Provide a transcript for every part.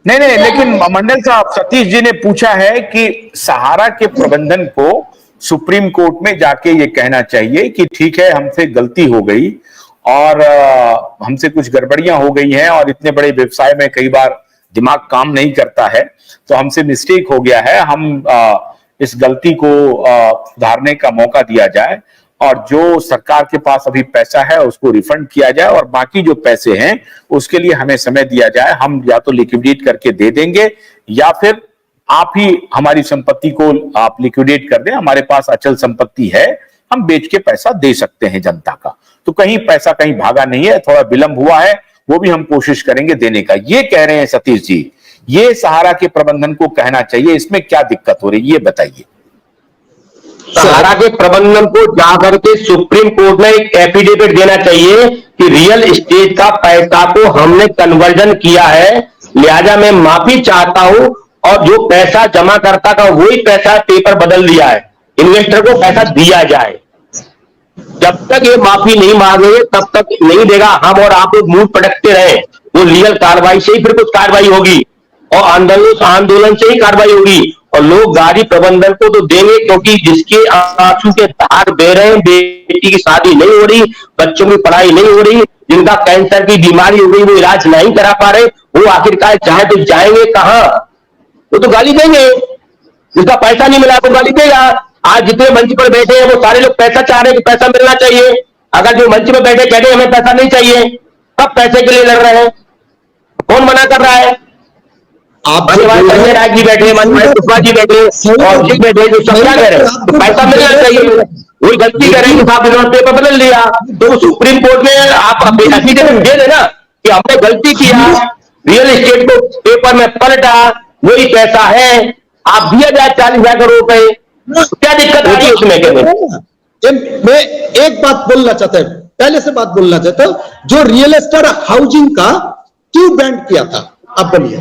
नहीं नहीं, लेकिन मंडल साहब, सतीश जी ने पूछा है कि सहारा के प्रबंधन को सुप्रीम कोर्ट में जाके ये कहना चाहिए कि ठीक है, हमसे गलती हो गई और हमसे कुछ गड़बड़ियां हो गई हैं, और इतने बड़े व्यवसाय में कई बार दिमाग काम नहीं करता है, तो हमसे मिस्टेक हो गया है, हम इस गलती को सुधारने का मौका दिया जाए, और जो सरकार के पास अभी पैसा है उसको रिफंड किया जाए, और बाकी जो पैसे हैं उसके लिए हमें समय दिया जाए। हम या तो लिक्विडेट करके दे देंगे, या फिर आप ही हमारी संपत्ति को आप लिक्विडेट कर दें, हमारे पास अचल संपत्ति है, हम बेच के पैसा दे सकते हैं जनता का। तो कहीं पैसा कहीं भागा नहीं है, थोड़ा विलंब हुआ है, वो भी हम कोशिश करेंगे देने का। ये कह रहे हैं सतीश जी, ये सहारा के प्रबंधन को कहना चाहिए, इसमें क्या दिक्कत हो रही है, ये बताइए। सहारा के प्रबंधन को जाकर के सुप्रीम कोर्ट में एक एफिडेविट देना चाहिए कि रियल एस्टेट का पैसा को हमने कन्वर्जन किया है, लिहाजा मैं माफी चाहता हूं, और जो पैसा जमा करता का वही पैसा पेपर बदल दिया है, इन्वेस्टर को पैसा दिया जाए। जब तक ये माफी नहीं मांगेंगे तब तक नहीं देगा। हम और आप लोग मुंह पटकते रहे, वो लीगल कार्रवाई से ही फिर कुछ कार्रवाई होगी, और आंदोलन से ही कार्रवाई होगी, और लोग गाड़ी प्रबंधन को तो देंगे, क्योंकि जिसके आंसू के धार बह रहे हैं, बेटी की शादी नहीं हो रही, बच्चों की पढ़ाई नहीं हो रही, जिनका कैंसर की बीमारी हो गई, वो इलाज नहीं करा पा रहे, वो आखिरकार चाहे तो जाएंगे कहां? वो तो गाली देंगे। जिसका पैसा नहीं मिला तो गाली देगा। आज जितने मंच पर बैठे हैं वो सारे लोग पैसा चाह रहे हैं कि पैसा मिलना चाहिए। अगर जो मंच पर बैठे कहते हैं हमें पैसा नहीं चाहिए, कब पैसे के लिए लड़ रहे हैं? कौन मना कर रहा है? आप संजय राय जी बैठे, पुष्पा जी बैठे, और जी बैठे, जो सब क्या कह रहे हैं? तो पैसा मिलना चाहिए। वही गलती कर रहे हैं कि साहब इन्होंने पेपर बदल लिया, तो सुप्रीम कोर्ट में आप एफिडेविट दे देना कि हमने गलती किया, रियल एस्टेट को पेपर में पलटा, वही पैसा है, आप दिया जाए 40,000 करोड़ रुपए, क्या दिक्कत आ रही है उसमें? कहते मैं एक बात बोलना चाहता हूं, पहले से बात बोलना चाहता हूं, जो रियल एस्टेट हाउसिंग का क्यों बैंड किया था, आप बोलिए।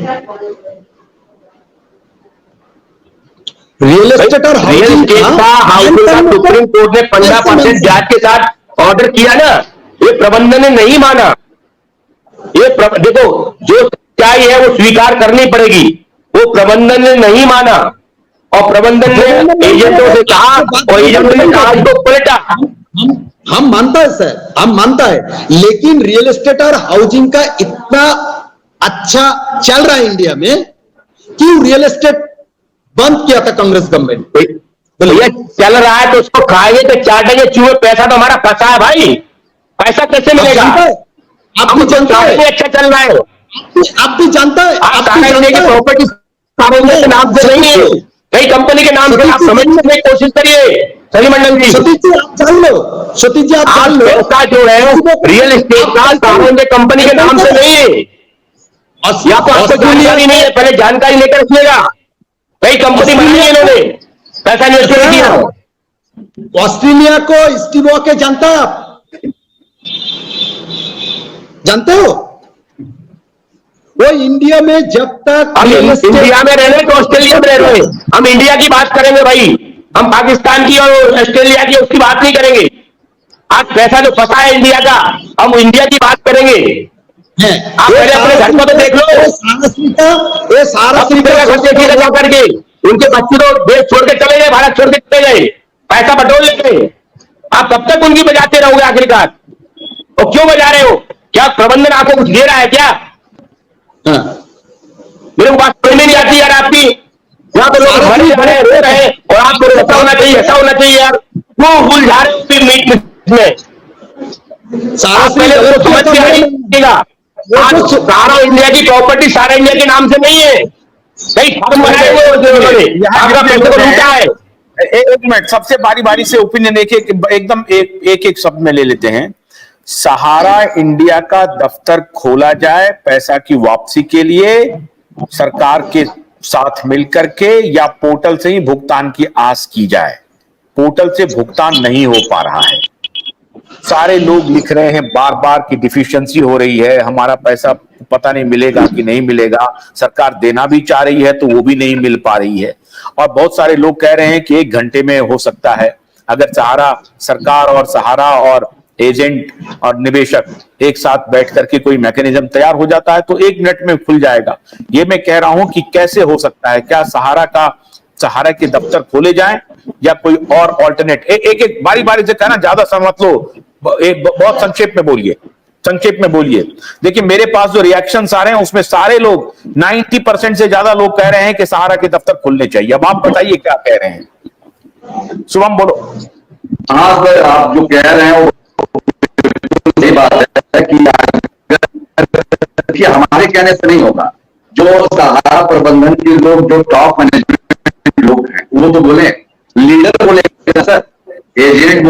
रियल एस्टेट और हाउसिंग का सुप्रीम कोर्ट ने 15% ब्याज के साथ ऑर्डर किया ना, ये प्रबंधन ने नहीं माना। ये देखो, जो सच्चाई है वो स्वीकार करनी पड़ेगी, वो प्रबंधन ने नहीं माना, और प्रबंधन ने एजेंटों से कहा, और एजेंटों ने कहा इसको पलटा। हम मानता है सर, हम मानता है, लेकिन रियल एस्टेट और हाउसिंग का इतना अच्छा चल रहा है इंडिया में, क्यों रियल एस्टेट बंद किया था कांग्रेस गवर्नमेंट? भैया चल रहा है तो उसको खाएंगे तो चाटेंगे चूहे, पैसा तो हमारा फंसा है भाई, पैसा कैसे मिलेगा? आप भी जानता है, अच्छा चल रहा है, आप भी जानता है, प्रॉपर्टी के नाम से नहीं है, कई कंपनी के नाम से, आप समझने की कोशिश करिए सनी मंडल जी। सतीश जी आप जान लो, सतीश जी आप जान लो, पैसा जो है रियल एस्टेट का कंपनी के नाम से नहीं है, या तो आपको जानकारी नहीं है, पहले जानकारी लेकर रखिएगा। कई कंपनी बनाई है इन्होंने, पैसा इन्वेस्ट किया। ऑस्ट्रेलिया को स्टीव वॉके जानता है आप? जानते हो? वो इंडिया में जब तक हम इंडिया में रह रहे तो ऑस्ट्रेलिया में रह रहे, हम इंडिया की बात करेंगे भाई, हम पाकिस्तान की और ऑस्ट्रेलिया की उसकी बात नहीं करेंगे। आज पैसा जो फंसा है इंडिया का, हम इंडिया की बात करेंगे। आप पहले अपने घर को तो देख लो, ये सारा जा करके उनके बच्चे तो देश छोड़ के चले गए, भारत छोड़ के चले गए, पैसा बटोर लेते। आप कब तक उनकी बजाते रहोगे आखिरकार? और क्यों बजा रहे हो? क्या प्रबंधन आपको कुछ दे रहा है क्या? मेरे को बात समझ में नहीं आती यार आपकी। यहाँ तो लोग मरे भरे रो रहे हैं, और आपको ऐसा होना चाहिए, ऐसा होना चाहिए यार, वो भूल जा रहे हो मीट में। सारा पहले उसको समझ के आइएगा, सारा इंडिया की प्रॉपर्टी सारा इंडिया के नाम से नहीं है, कई फर्म बनाए हुए आपका पैसे को लूटा है। एक मिनट, सबसे बारी बारी से ओपिनियन एकदम एक शब्द में ले लेते हैं। सहारा इंडिया का दफ्तर खोला जाए पैसा की वापसी के लिए, सरकार के साथ मिलकर के, या पोर्टल से ही भुगतान की आस की जाए। पोर्टल से भुगतान नहीं हो पा रहा है, सारे लोग लिख रहे हैं बार बार कि डिफिशियंसी हो रही है, हमारा पैसा पता नहीं मिलेगा कि नहीं मिलेगा, सरकार देना भी चाह रही है तो वो भी नहीं मिल पा रही है, और बहुत सारे लोग कह रहे हैं कि 1 घंटे में हो सकता है। अगर सहारा सरकार और सहारा और एजेंट और निवेशक एक साथ बैठ करके कोई मैकेनिज्म तैयार हो जाता है तो 1 मिनट में खुल जाएगा। ये मैं कह रहा हूं कि कैसे हो सकता है, क्या सहारा के दफ्तर खोले जाएं या कोई और ऑल्टरनेट। एक बारी बारी से कहना, ज्यादा समय मत लो, एक बहुत संक्षेप में बोलिए। देखिए मेरे पास जो रिएक्शंस आ रहे हैं उसमें सारे लोग 90% से ज्यादा लोग कह रहे हैं कि सहारा के दफ्तर खुलने चाहिए। अब आप बताइए क्या कह रहे हैं, शुभम बोलो। हाँ सर, आप जो कह रहे हैं वो सही बात है कि हमारे कहने से नहीं होगा। जो सहारा प्रबंधन के लोग, जो टॉप मैनेजमेंट लोग हैं, वो तो बोले, लीडर बोले सर, एजेंट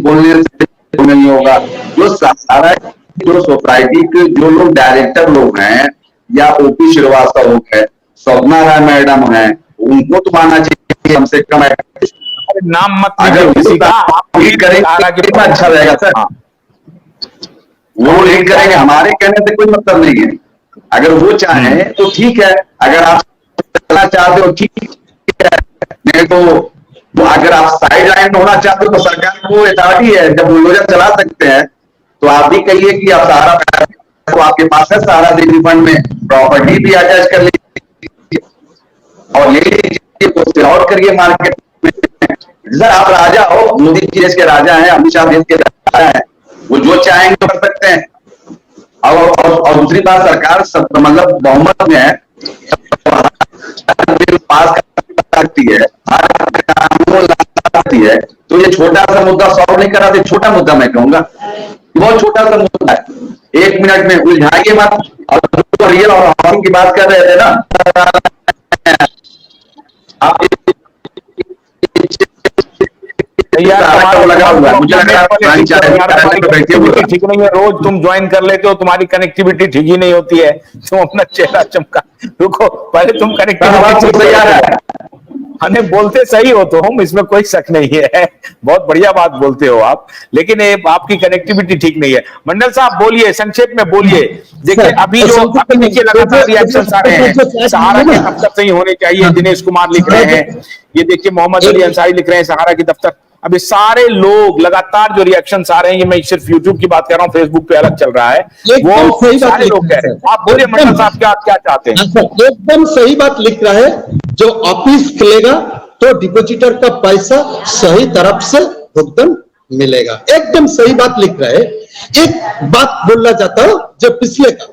बोलने से नहीं होगा। जो सहारा, जो सोसाइटी के जो लोग डायरेक्टर लोग हैं, या ओपी श्रीवास्तव लोग है, स्वप्ना राय मैडम है, उनको तो मानना चाहिए कम से कम। नाम मत अगर किसी का, आप लीड करेंगे कितना अच्छा रहेगा सर। वो लीड करेंगे, हमारे कहने से कोई मतलब नहीं है। अगर वो चाहे तो ठीक है, अगर आप चलना चाहते हो ठीक है, नहीं तो वो अगर आप साइड लाइन में होना चाहते हो तो सरकार को अथॉरिटी है, जब बुलडोजर चला सकते हैं तो आप भी कहिए कि आप सहारा, तो आपके पास है सहारा निधि फंड में प्रॉपर्टी भी अटैच कर लीजिए और ले लीजिए, तो सेल आउट करिए मार्केट में। सर आप राजा हो, मोदी जी देश के राजा हैं, अमित शाह देश के राजा हैं, वो जो चाहेंगे तो कर सकते हैं। और दूसरी बात, सरकार मतलब बहुमत में है, पास कर सकती है, हर कानून ला सकती है। तो ये छोटा सा मुद्दा सॉल्व नहीं करा, छोटा मुद्दा मैं कहूंगा, बहुत छोटा सा मुद्दा है। 1 मिनट में उलझाइए मत। और तो रियल और हाउसिंग की बात कर रहे थे ना आप, लगा हुआ मुझे लग रहा है ठीक नहीं है। रोज तुम ज्वाइन कर लेते हो, तुम्हारी कनेक्टिविटी ठीक ही नहीं होती है, तुम अपना चेहरा चमका। रुको, पहले तुम कनेक्टिविटी, हमें बोलते सही हो तो हम, इसमें कोई शक नहीं है, बहुत बढ़िया बात बोलते हो आप, लेकिन आपकी कनेक्टिविटी ठीक नहीं है। मंडल साहब बोलिए, संक्षेप में बोलिए। देखिए अभी देखिए लगातार रिएक्शन आ रहे हैं, सहारा के दफ्तर से ही होने चाहिए, दिनेश कुमार लिख रहे हैं, ये देखिए मोहम्मद अली अंसारी लिख रहे हैं सहारा के दफ्तर। अभी सारे लोग लगातार जो रिएक्शन आ रहे हैं, ये मैं सिर्फ यूट्यूब की बात कर रहा हूँ, फेसबुक पे अलग चल रहा है, वो सारे लोग कह रहे हैं। आप बोलिए मंडल साहब, क्या क्या चाहते हैं? एकदम सही बात लिख रहा है। जो ऑफिस खुलेगा तो डिपॉजिटर का पैसा सही तरफ से भुगतान मिलेगा, एकदम सही बात लिख रहा है। एक बात बोलना चाहता हूं, जो पिछले का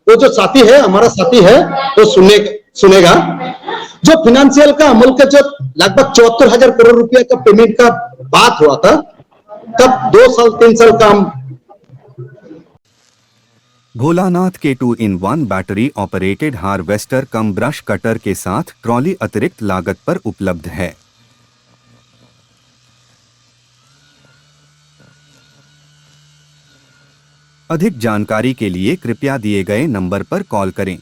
वो जो साथी है, हमारा साथी है, वो सुनेगा। जो फाइनेंशियल का अमल का जो लगभग 74,000 करोड़ रुपए का पेमेंट का बात हुआ था, तब 2 साल 3 साल काम। भोलानाथ के 2-in-1 बैटरी ऑपरेटेड हार्वेस्टर कम ब्रश कटर के साथ ट्रॉली अतिरिक्त लागत पर उपलब्ध है। अधिक जानकारी के लिए कृपया दिए गए नंबर पर कॉल करें।